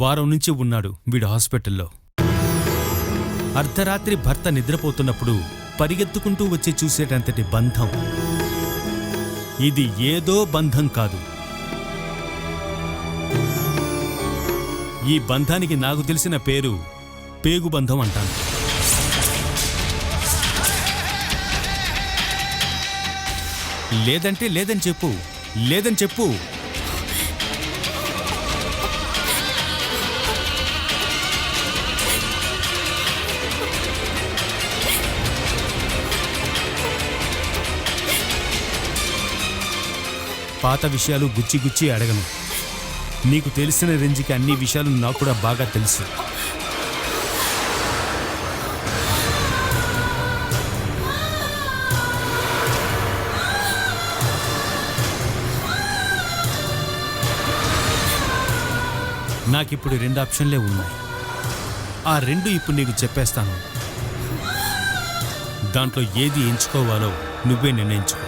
వారం నుంచి ఉన్నాడు వీడు హాస్పిటల్లో. అర్ధరాత్రి భర్త నిద్రపోతున్నప్పుడు పరిగెత్తుకుంటూ వచ్చి చూసేటంతటి బంధం. ఇది ఏదో బంధం కాదు. ఈ బంధానికి నాకు తెలిసిన పేరు పేగుబంధం అంటాను. లేదంటే లేదని చెప్పు, లేదని చెప్పు. పాత విషయాలు గుచ్చి గుచ్చి అడగను. నీకు తెలిసిన రేంజ్కి అన్ని విషయాలు నాకు కూడా బాగా తెలుసు. నాకిప్పుడు 2 ఆప్షన్లే ఉన్నాయి. ఆ 2 ఇప్పుడు నీకు చెప్పేస్తాను. దాంట్లో ఏది ఎంచుకోవాలో నువ్వే నిర్ణయించుకో.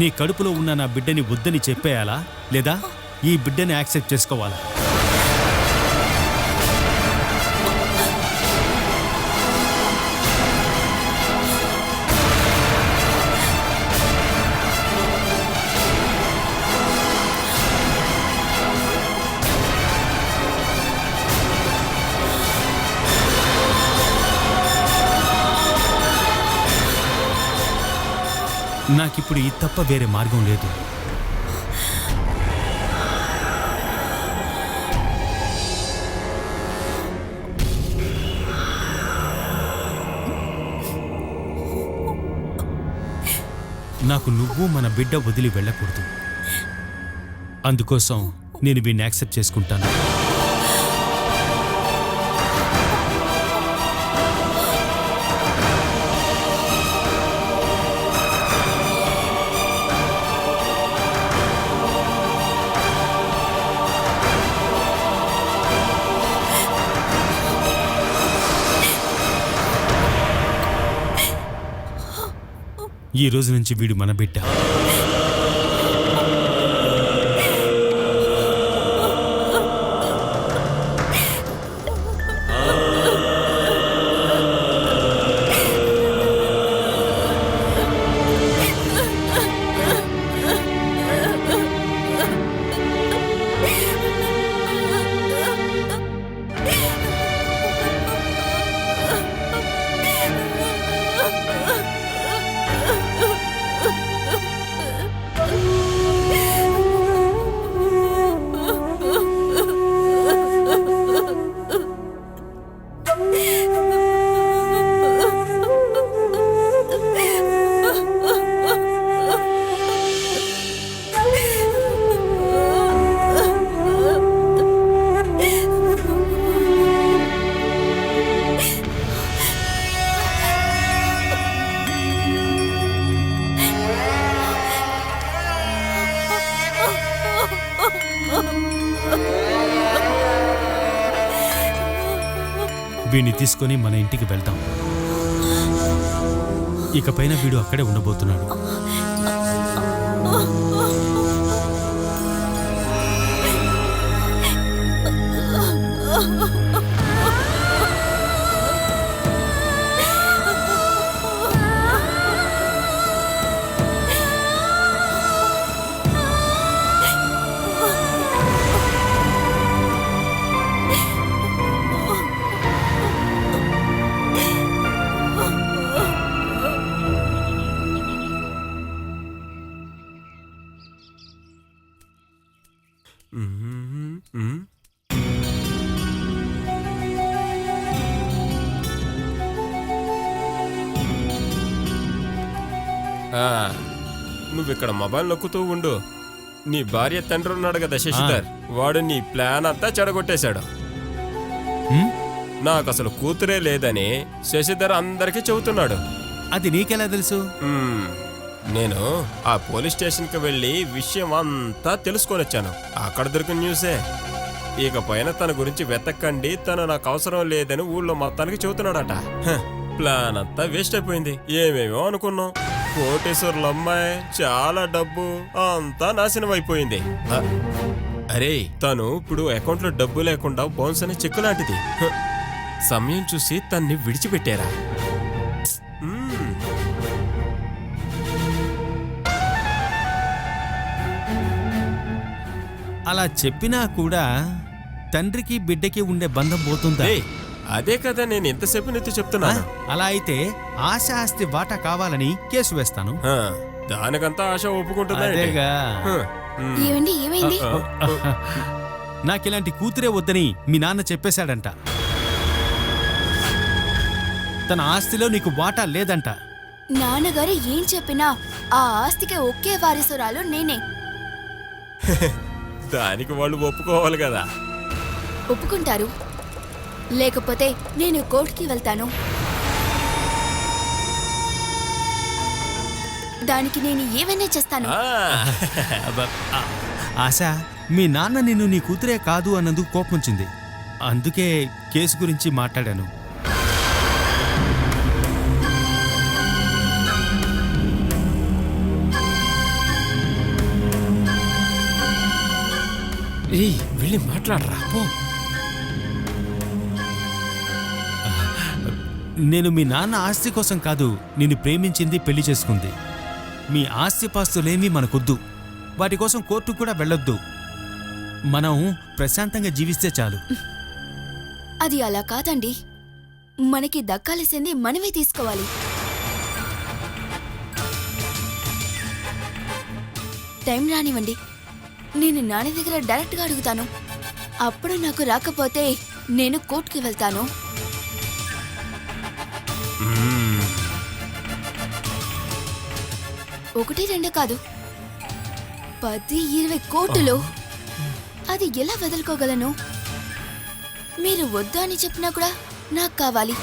నీ కడుపులో ఉన్న నా బిడ్డని వద్దని చెప్పేయాలా, లేదా ఈ బిడ్డని యాక్సెప్ట్ చేసుకోవాలా? నాకిప్పుడు ఈ తప్ప వేరే మార్గం లేదు. నాకు నువ్వు మన బిడ్డ వదిలి వెళ్ళకూడదు. అందుకోసం నేను వీడిని యాక్సెప్ట్ చేసుకుంటాను. ఈ రోజు నుంచి వీడు మన బిడ్డ. వీడిని తీసుకొని మన ఇంటికి వెళ్దాం. ఇకపైన వీడు అక్కడే ఉండబోతున్నాడు. నువ్వు ఇక్కడ మొబైల్ నొక్కుతూ ఉండు. నీ భార్య తండ్రి ఉన్నాడు కదా శశిధర్, వాడు నీ ప్లాన్ అంతా చెడగొట్టేశాడు. నాకు అసలు కూతురే లేదని శశిధర్ అందరికీ చెబుతున్నాడు. అది నీకెలా తెలుసు? నేను ఆ పోలీస్ స్టేషన్కి వెళ్ళి విషయం అంతా తెలుసుకొని వచ్చాను. అక్కడ దొరికిన న్యూసే. ఇకపైన తన గురించి వెతక్కండి, తను నాకు అవసరం లేదని ఊళ్ళో మొత్తానికి చెబుతున్నాడట. ప్లాన్ అంతా వేస్ట్ అయిపోయింది. ఏమేమో అనుకున్నాం. కోటేశ్వర్ల అమ్మాయి, చాలా డబ్బు, అంతా నాశనం అయిపోయింది. అరే తను ఇప్పుడు అకౌంట్లో డబ్బు లేకుండా బౌన్స్ అనే చెక్కు లాంటిది. హ, సమయం చూసి తన్ని విడిచిపెట్టారా? మ్మ్. అలా చెప్పినా కూడా తండ్రికి బిడ్డకి ఉండే బంధం పోతుందా? ఏయ్, అదే కదా నేను ఎంతసేపు నీతో ఆ? చెప్తున్నాను. అలా అయితే ఆశ ఆస్తి వాటా కావాలని కేసు వేస్తాను. హ, దానికంతా ఆశ ఒప్పుకుంటుందా ఏంటి? అదేగా. హ, మ్మ్. ఏమండి ఏమైంది? నాకిలాంటి కూతురే వద్దని మీ నాన్న చెప్పేశాడంట. తన ఆస్తిలో నీకు వాటా లేదంట. నాన్నగారు ఏం చెప్పినా ఆ ఆస్తికి ఒకే వారసురాలు నేనే. దానికి వాళ్ళు ఒప్పుకోవాలి కదా. ఒప్పుకుంటారు, లేకపోతే నేను కోర్టుకి వెళ్తాను. దానికి నేను ఏమైనా చేస్తాను. ఆ, అబ్బ, ఆ, ఆశ, మీ నాన్న నిన్ను నీ కూతురే కాదు అన్నందుకు కోపం వచ్చింది. అందుకే కేసు గురించి మాట్లాడాను. ఏయ్, వెళ్ళి మాట్లాడరా పో. నేను మీ నాన్న ఆస్తి కోసం కాదు నిన్ను ప్రేమించింది, పెళ్లి చేసుకుంది. మీ ఆస్తిపాస్తులేమీ మనకొద్దు. వాటి కోసం కోర్టుకు కూడా వెళ్ళొద్దు. మనం ప్రశాంతంగా జీవిస్తే చాలు. అది అలా కాదండి, మనకి దక్కాల్సింది మనమే తీసుకోవాలి. టైం రానివ్వండి, నేను నాన్న దగ్గర డైరెక్ట్గా అడుగుతాను. అప్పుడు నాకు రాకపోతే నేను కోర్టుకి వెళ్తాను. మ్మ్. 1-2 కాదు, 10-20 కోట్లు. అది ఎలా వదులుకోగలను? మీరు వద్దు అని చెప్పినా కూడా నాకు కావాలి.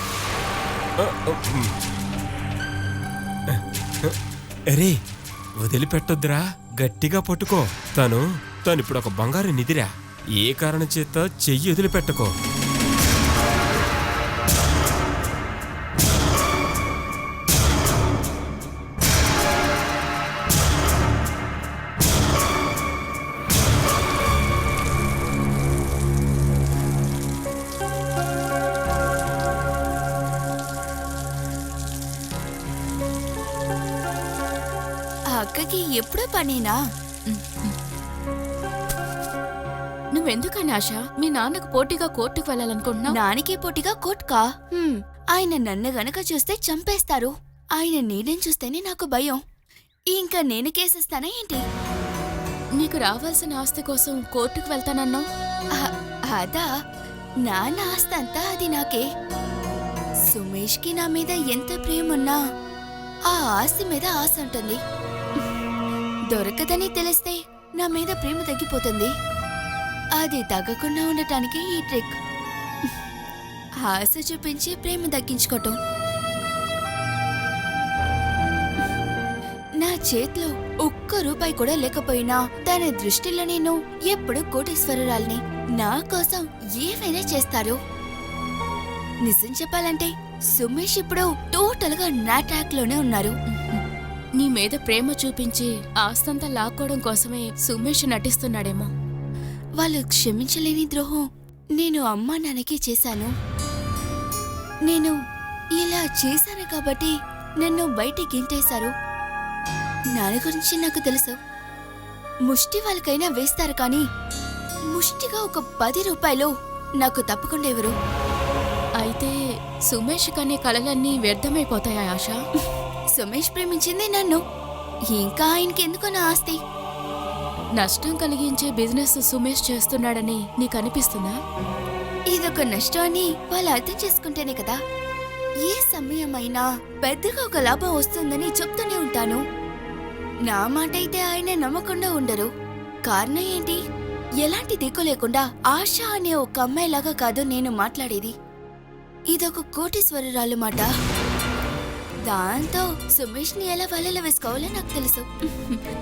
అరే వదిలిపెట్టొద్దురా, గట్టిగా పట్టుకో. తను ఇప్పుడు ఒక బంగారు నిధిరా. ఏ కారణం చేత చెయ్యి వదిలిపెట్టుకో. ఆ అక్కకి ఎప్పుడో పనేనా? నువ్వెందుకని ఆశ మీ నాన్నకు పోటీగా కోర్టుకు వెళ్ళాలనుకుంటున్నావు? నాన్నకి పోటీగా కోర్టుకా? ఆయన నన్ను గనక చూస్తే చంపేస్తారు. ఆయన నీడని చూస్తేనే నాకు భయం. ఇంకా నేను కేసేస్తానా ఏంటి? నీకు రావాల్సిన ఆస్తి కోసం కోర్టుకు వెళ్తానన్నావు. అదా, నాన్న ఆస్తి అంతా అది నాకే. సుమేష్కి నా మీద ఎంత ప్రేమున్నా ఆ ఆస్తి మీద ఆశ ఉంటుంది. దొరకదని తెలిస్తే నా మీద ప్రేమ తగ్గిపోతుంది. అది తగ్గకుండా ఉండటానికి ఈ ట్రిక్. ఆశ చూపించి ప్రేమ తగ్గించుకోవటం. నా చేతిలో ఒక్క రూపాయి కూడా లేకపోయినా తన దృష్టిలో నేను ఎప్పుడు కోటీశ్వరురాల్ని. నా కోసం ఏమైనా చేస్తారు. నిజం చెప్పాలంటే సుమేష్ ఇప్పుడు టోటల్ గా నా ట్రాక్ లోనే ఉన్నారు. నీ మీద ప్రేమ చూపించి ఆస్తంతా లాక్కోవడం కోసమే సుమేష్ నటిస్తున్నాడేమో. వాళ్ళు క్షమించలేని ద్రోహం నేను అమ్మా నాన్నకి చేశాను. నేను ఇలా చేశాను కాబట్టి నన్ను బయటికి గింటేశారు. నాన్న గురించి నాకు తెలుసు. ముష్టి వాళ్ళకైనా వేస్తారు కానీ ముష్టిగా ఒక 10 రూపాయలు నాకు తప్పకుండా ఎవరు. అయితే సుమేష్ కనే కలలన్నీ వ్యర్థమైపోతాయా ఆశ? సుమేష్ ప్రేమించింది నన్ను. ఇంకా ఆయనకి ఎందుకు నా ఆస్తి? నష్టం కలిగించే బిజినెస్ సుమేష్ చేస్తున్నాడని నీకు అనిపిస్తుందా? ఇదొక నష్టం అని వాళ్ళు అర్థం చేసుకుంటేనే కదా ఏ సమయమైనా పెద్దగా ఒక లాభం వస్తుందని చెప్తూనే ఉంటాను. నా మాట అయితే ఆయన నమ్మకుండా ఉండరు. కారణం ఏంటి? ఎలాంటి దిక్కు లేకుండా ఆశ అనే ఒక అమ్మాయిలాగా కాదు నేను మాట్లాడేది. ఇదొక కోటీశ్వరురాలు మాట. దాంతో సుమేష్ ని ఎలా వలలో వేసుకోవాలో నాకు తెలుసు.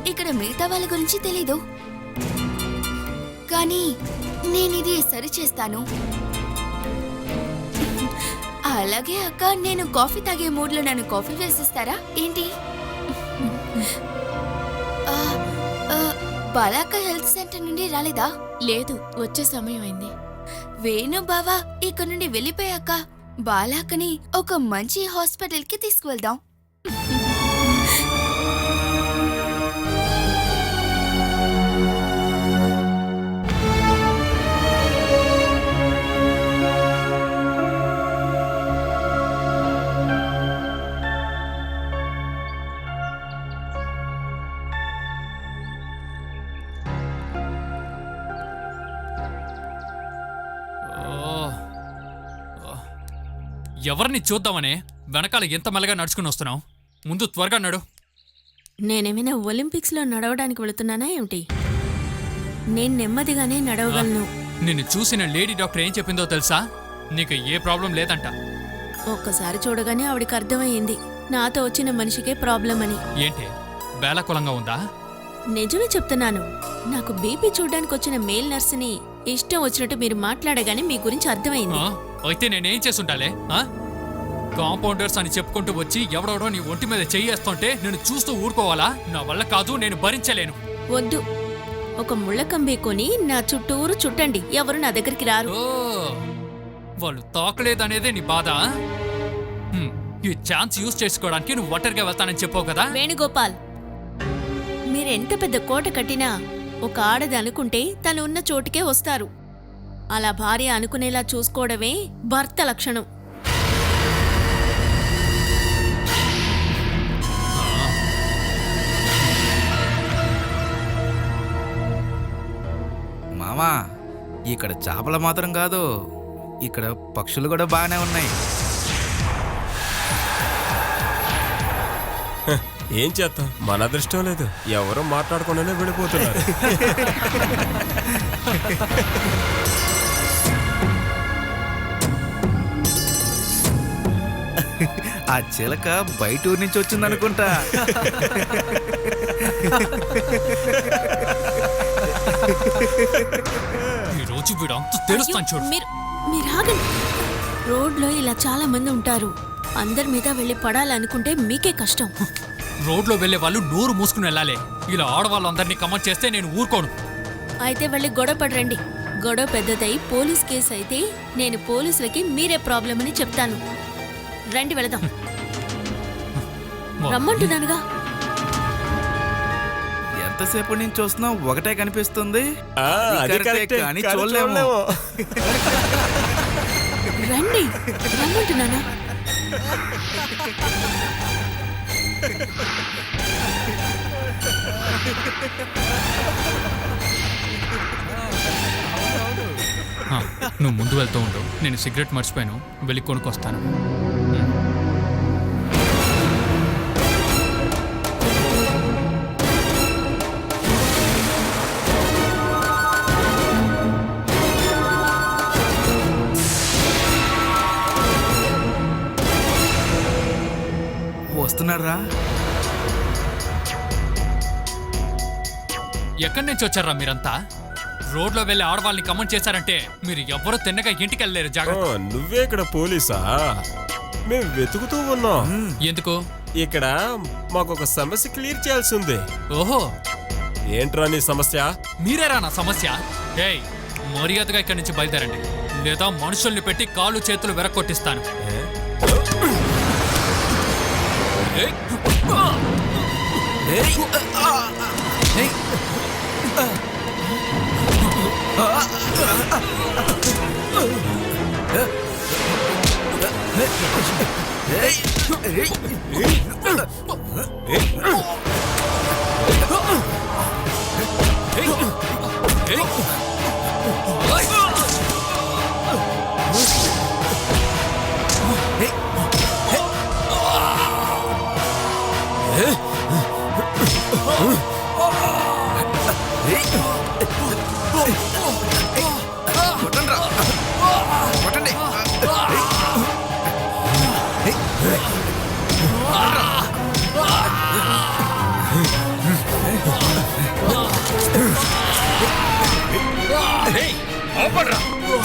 ఇక్కడ మిగతా వాళ్ళ గురించి తెలీదు. కానీ నేనిది సరిచేస్తాను. అలాగే అక్క, నేను కాఫీ తాగే మూడ్లో నన్ను కాఫీ వేసిస్తారా ఏంటి? బాలాక హెల్త్ సెంటర్ నుండి రాలేదా? లేదు, వచ్చే సమయం అయింది. వేణు బావా ఇక్కడ నుండి వెళ్ళిపోయాక బాలాకని ఒక మంచి హాస్పిటల్ కి తీసుకువెళ్దాం. ఎవరిని చూద్దామనే వెనకాల ఎంత మెల్లగా నడుచుకుని వస్తున్నావు? ముందు త్వరగా నడు. నేనేమైనా ఒలింపిక్స్లో నడవడానికి వెళుతున్నానా ఏమిటి? నేను నెమ్మదిగానే నడవగలను. నిన్ను చూసిన లేడీ డాక్టర్ ఏం చెప్పిందో తెలుసా? నీకు ఏ ప్రాబ్లం లేదంట. ఒక్కసారి చూడగానే ఆవిడికి అర్థమయ్యింది నాతో వచ్చిన మనిషికే ప్రాబ్లం అని. ఏంటి వేళకులంగా ఉందా? నిజమే చెప్తున్నాను. నాకు బీపీ చూడ్డానికి వచ్చిన మేల్ నర్సుని ఇష్టం వచ్చినట్టు మీరు మాట్లాడగానే మీ గురించి అర్థమైంది. అయితే నేనేం చేసుంటాలే? కాంపౌండర్స్ అని చెప్పుకుంటూ వచ్చి ఎవడెవడో నీ ఒంటి మీద చెయ్యేస్తుంటే నేను చూస్తూ ఊరుకోవాలా? నా వల్ల కాదు, నేను భరించలేను. వద్దు, ఒక ముళ్ళకంబి కొని నా చుట్టూరు చుట్టండి, ఎవరు నా దగ్గరికి రారు. వాళ్ళు తాకలేదనేదే నీ బాధ. ఈ ఛాన్స్ యూజ్ చేసుకోవడానికి నువ్వు ఒంటరిగా వెళ్తానని చెప్పావు కదా. వేణుగోపాల్, మీరెంత పెద్ద కోట కట్టినా ఒక ఆడది అనుకుంటే తను ఉన్న చోటుకే వస్తారు. అలా భార్య అనుకునేలా చూసుకోవడమే భర్త లక్షణం. మామా, ఇక్కడ చేపలు మాత్రం కాదు, ఇక్కడ పక్షులు కూడా బాగానే ఉన్నాయి. ఏం చేద్దాం, మన అదృష్టం లేదు. ఎవరు మాట్లాడకుండానే వెళ్ళిపోతున్నారు. ఆ చిలక బయట ఊరి నుంచి వచ్చిందనుకుంటా. ఈ రోజు వీడు అంత తెలుస్తాను చూడు. మీరు ఆగండి. రోడ్లో ఇలా చాలా మంది ఉంటారు. అందరి మీద వెళ్ళి పడాలనుకుంటే మీకే కష్టం. రోడ్లో వెళ్లే వాళ్ళు నోరు మూసుకుని వెళ్ళాలి. ఇలా ఆడవాళ్ళందరినీ కమెంట్ చేస్తే నేను ఊరుకోను. అయితే వెళ్ళి గొడవ పడరండి. గొడవ పెద్దదై పోలీస్ కేసు అయితే నేను పోలీసులకి మీరే ప్రాబ్లం అని చెప్తాను. రండి వెళదాం. రమ్మంటున్నానుగా. ఎంతసేపు నుంచి చూస్తున్నా ఒకటే కనిపిస్తుంది. అది కరెక్టే, కానీ కానీ చూడలేము. రండి, రమ్మంటున్నానా? నువ్వు ముందు వెళ్తూ ఉండు, నేను సిగరెట్ మర్చిపోయాను, వెళ్ళి కొనుక్కొస్తాను. వస్తున్నారా? ఎక్కడి నుంచి వచ్చారా మీరంతా? రోడ్లో వెళ్ళి ఆడవాళ్ళని కమెంట్ చేశారంటే మీరు ఎవ్వరూ తిన్నగా ఇంటికి వెళ్ళలేరు. జాగ్రత్త. నువ్వే ఇక్కడ పోలీసా? మేము వెతుకుతూ ఉన్నాం. ఎందుకు? ఇక్కడ మాకొక సమస్య క్లియర్ చేయాల్సి ఉంది. ఓహో, ఏంట్రా నీ సమస్య? మీరేరా నా సమస్య? ఏయ్, మర్యాదగా ఇక్కడి నుంచి బయలుదేరండి, లేదా మనుషుల్ని పెట్టి కాళ్ళు చేతులు వెరక్కొట్టిస్తాను.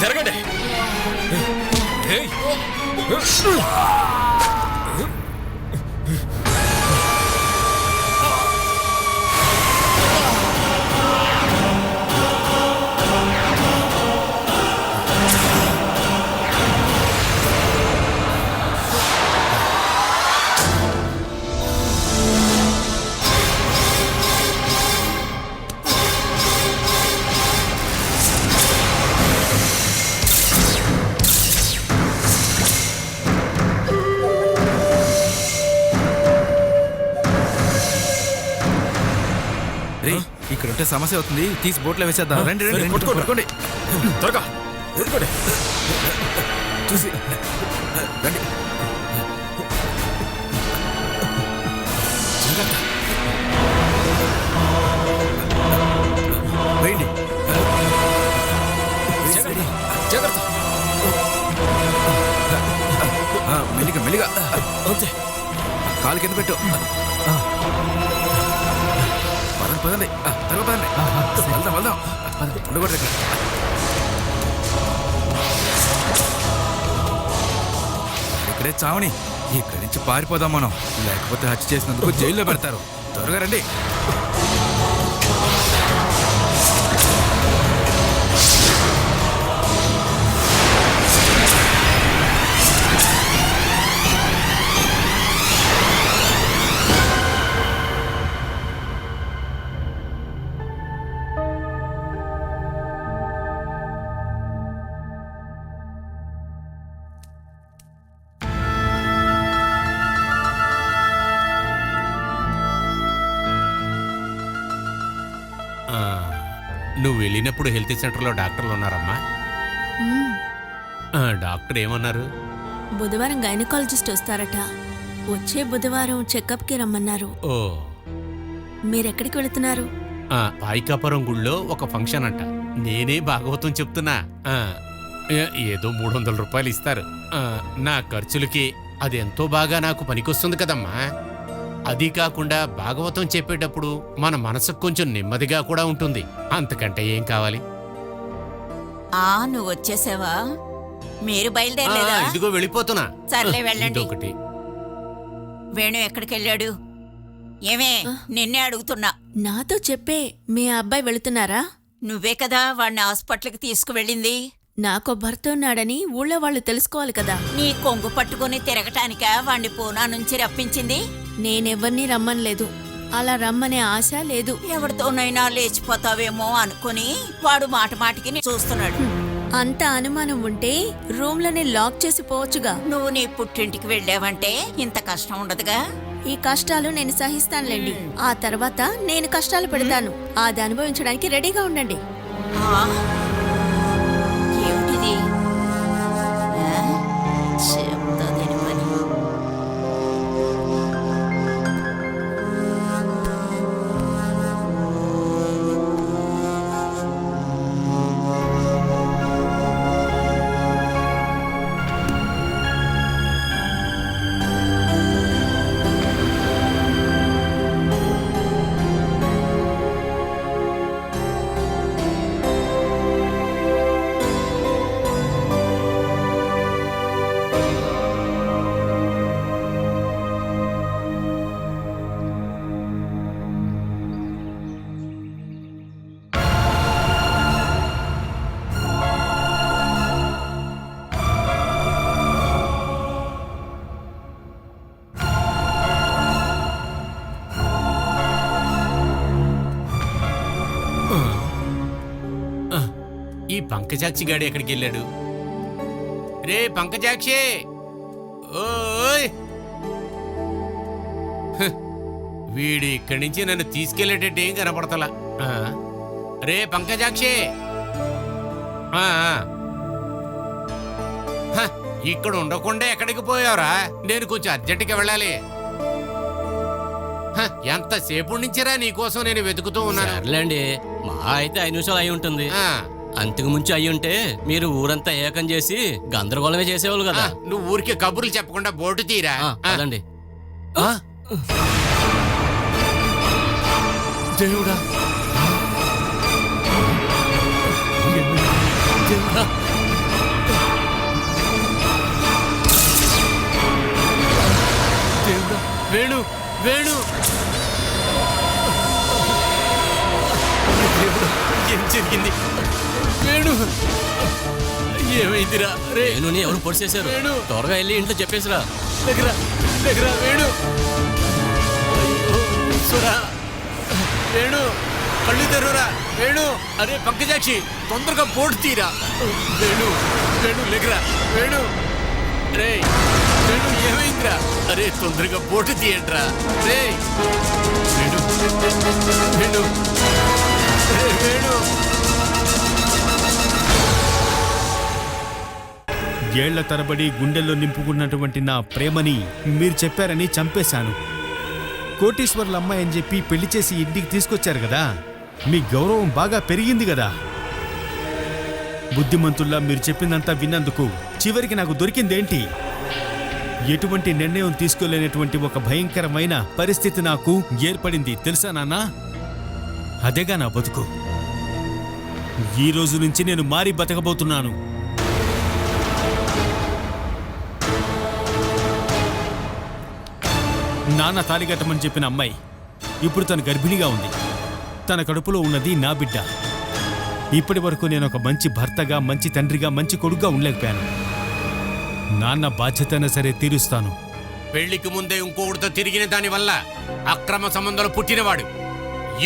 జరగండి. రే ఇక్కడ ఉంటే సమస్య అవుతుంది, తీసి బోట్లో వేసేద్దాం. రండి రండి సరే, రండి, పట్టుకోండి. పట్టుకోండి. త్వరగా ఎదుర్కోండి. చూసి రండి. వేయండి. జాగ్రత్త. మెల్లిగా మెల్లిగా అంతే. కాలు కింద పెట్టు. పదండి పదండి, త్వరగా పదండి. వెళ్దాం వెళ్దాం. ఉండకూడదు ఇక్కడ. ఇక్కడే చావని, ఇక్కడి నుంచి పారిపోదాం మనం. లేకపోతే హత్య చేసినందుకు జైల్లో పెడతారు. త్వరగా రండి. నువ్వు వెళ్ళినప్పుడు హెల్త్ సెంటర్లో డాక్టర్లు ఉన్నారమ్మా? మ్మ్. డాక్టర్ ఏమన్నారు? బుధవారం గైనకాలజిస్ట్ వస్తారట. వచ్చే బుధవారం చెకప్కి రమ్మన్నారు. ఓ, మీరెక్కడికి వెళుతున్నారు? పాయికాపురం గుళ్ళో ఒక ఫంక్షన్ అంట. నేనే భాగవతం చెప్తున్నా. ఏదో 300 రూపాయలు ఇస్తారు. నా ఖర్చులకి అది ఎంతో బాగా నాకు పనికొస్తుంది కదమ్మా. అది కాకుండా భాగవతం చెప్పేటప్పుడు మన మనసుకు కొంచెం నెమ్మదిగా కూడా ఉంటుంది. అంతకంటే ఏం కావాలి? నువ్వు వచ్చేసావా? మీరు బయలుదేరలేదా? ఇదిగో వెళ్ళిపోతున్నా. సర్లే వెళ్ళండి. ఇదొకటి. వేణు ఎక్కడికి వెళ్ళాడు? ఏమే, నిన్నే అడుగుతున్నా. నాతో చెప్పే మీ అబ్బాయి వెళుతున్నారా? నువ్వే కదా వాడిని హాస్పిటల్కి తీసుకువెళ్ళింది. నాకో భర్త ఉన్నాడని ఊళ్ళో వాళ్ళు తెలుసుకోవాలి కదా. నీ కొంగు పట్టుకుని తిరగటానిక వాణ్ణి పూనా నుంచి రప్పించింది? నేనెవ్వరినీ రమ్మనలేదు. అలా రమ్మనే ఆశ లేదు. ఎవరితోనైనా లేచిపోతావేమో అనుకుని వాడు మాట మాటికి చూస్తున్నాడు. అంత అనుమానం ఉంటే రూమ్లోనే లాక్ చేసి పోవచ్చుగా. నువ్వు నీ పుట్టింటికి వెళ్ళావంటే ఇంత కష్టం ఉండదుగా. ఈ కష్టాలు నేను సహిస్తానులేండి. ఆ తర్వాత నేను కష్టాలు పెడతాను. అది అనుభవించడానికి రెడీగా ఉండండి. ఏమిటిది? చెప్తాదేని పని. ఈ పంకజాక్షి గాడు ఎక్కడికి వెళ్ళాడు? రే పంకజాక్షి, ఓయ్! వీడు ఇక్కడి నుంచి నన్ను తీసుకెళ్లేటట్టు ఏం కనపడతలా. రే పంకజాక్షి, ఇక్కడ ఉండకుండా ఎక్కడికి పోయావురా? నేను కొంచెం అర్జెంటుగా వెళ్ళాలి. ఎంతసేపు నుంచిరా నీకోసం నేను వెతుకుతూ ఉన్నాను. సర్లేండి, మా అయితే 5 నిమిషాలు అయి ఉంటుంది. అంతకు ముందు అయ్యి ఉంటే మీరు ఊరంతా ఏకం చేసి గందరగోళమే చేసేవాళ్ళు కదా. నువ్వు ఊరికే కబుర్లు చెప్పకుండా బోటు తీరా. అదండి. దేవుడా, దేవుడా, దేవుడా, వేణు, వేణు, దేవుడా, ఏం జరిగింది? వేణు, ఏమైందిరా? రేణుని ఎవరు పొడిచేశారు? త్వరగా వెళ్ళి ఇంట్లో చెప్పేసిరా. దగ్గర దగ్గర వేణు, సురా, వేణు, కళ్ళు తెరురా వేణు. అరే పంకజాక్షి, తొందరగా బోటు తీరా. వేణు, వేణు లేకరా వేణు. రే వేణు ఏమైందిరా? అరే తొందరగా పోటు తీయండిరా. రేయ్ వేణు, వేణు, రే వేణు. ఏళ్ల తరబడి గుండెల్లో నింపుకున్నటువంటి నా ప్రేమని మీరు చెప్పారని చంపేశాను. కోటీశ్వర్ల అమ్మాయి అని చెప్పి పెళ్లి చేసి ఇంటికి తీసుకొచ్చారు కదా, మీ గౌరవం బాగా పెరిగింది కదా. బుద్ధిమంతుల్లా మీరు చెప్పిందంతా విన్నందుకు చివరికి నాకు దొరికిందేంటి? ఎటువంటి నిర్ణయం తీసుకోలేనటువంటి ఒక భయంకరమైన పరిస్థితి నాకు ఏర్పడింది తెలుసా నాన్నా? అదేగా నా బతుకు. ఈ రోజు నుంచి నేను మారి బతకబోతున్నాను. నాన్న తాలిగట్టమని చెప్పిన అమ్మాయి ఇప్పుడు తను గర్భిణిగా ఉంది. తన కడుపులో ఉన్నది నా బిడ్డ. ఇప్పటి వరకు నేను ఒక మంచి భర్తగా, మంచి తండ్రిగా, మంచి కొడుకుగా ఉండలేకపోయాను. నాన్న బాధ్యతైనా సరే తీరుస్తాను. పెళ్లికి ముందే ఇంకొకటితో తిరిగిన దాని వల్ల అక్రమ సంబంధాలు పుట్టినవాడు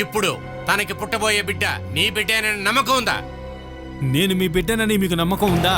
ఇప్పుడు తనకి పుట్టబోయే బిడ్డ నీ బిడ్డేనని నమ్మకం ఉందా? నేను మీ బిడ్డనని మీకు నమ్మకం ఉందా?